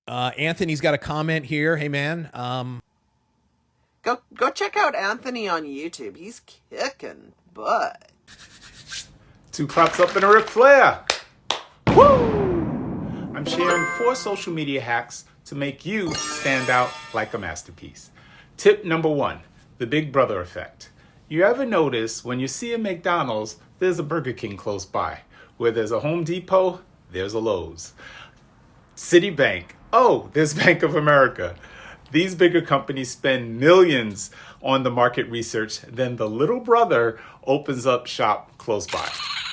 Anthony's got a comment here. Hey, man. Go check out Anthony on YouTube. He's kicking butt. Two claps up and a Ric Flair. Woo! I'm sharing 4 social media hacks to make you stand out like a masterpiece. Tip number 1, the Big Brother effect. You ever notice when you see a McDonald's, there's a Burger King close by? Where there's a Home Depot, there's a Lowe's. Citibank, oh, there's Bank of America. These bigger companies spend millions on the market research, then the little brother opens up shop close by.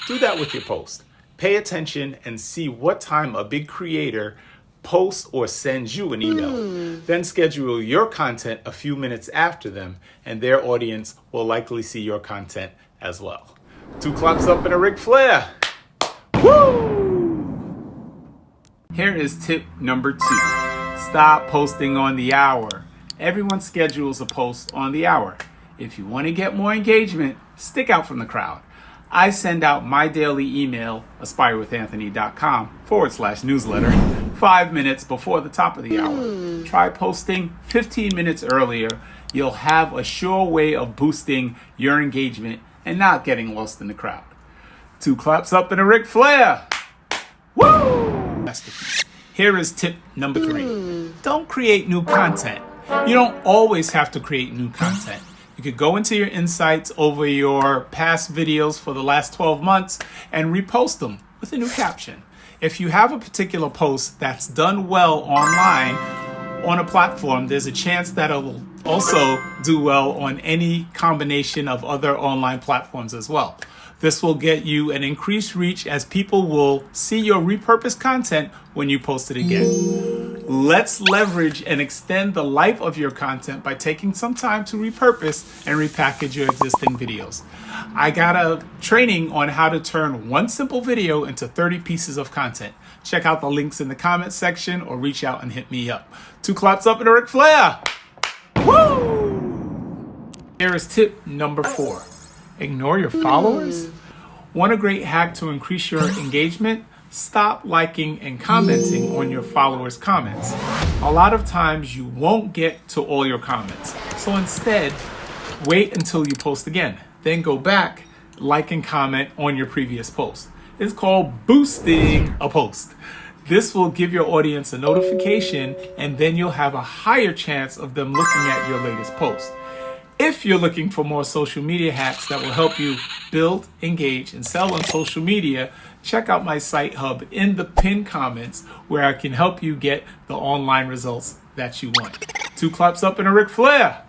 Do that with your post. Pay attention and see what time a big creator posts or sends you an email. Then schedule your content a few minutes after them, and their audience will likely see your content as well. 2 claps up and a Ric Flair. Woo! Here is tip number 2. Stop posting on the hour. Everyone schedules a post on the hour. If you want to get more engagement, stick out from the crowd. I send out my daily email, aspirewithanthony.com/newsletter, 5 minutes before the top of the hour. Try posting 15 minutes earlier. You'll have a sure way of boosting your engagement and not getting lost in the crowd. 2 claps up and a Ric Flair. Woo! Here is tip number 3. Don't create new content. You don't always have to create new content. You could go into your insights over your past videos for the last 12 months and repost them with a new caption. If you have a particular post that's done well online on a platform, there's a chance that it'll also do well on any combination of other online platforms as well. This will get you an increased reach as people will see your repurposed content when you post it again. Let's leverage and extend the life of your content by taking some time to repurpose and repackage your existing videos. I got a training on how to turn one simple video into 30 pieces of content. Check out the links in the comments section or reach out and hit me up. 2 claps up and a Ric Flair. Woo! Here is tip number 4. Ignore your followers. Want a great hack to increase your engagement? Stop liking and commenting on your followers' comments. A lot of times you won't get to all your comments. So instead, wait until you post again. Then go back, like and comment on your previous post. It's called boosting a post. This will give your audience a notification, and then you'll have a higher chance of them looking at your latest post. If you're looking for more social media hacks that will help you build, engage, and sell on social media, check out my site hub in the pinned comments where I can help you get the online results that you want. 2 claps up and a Ric Flair.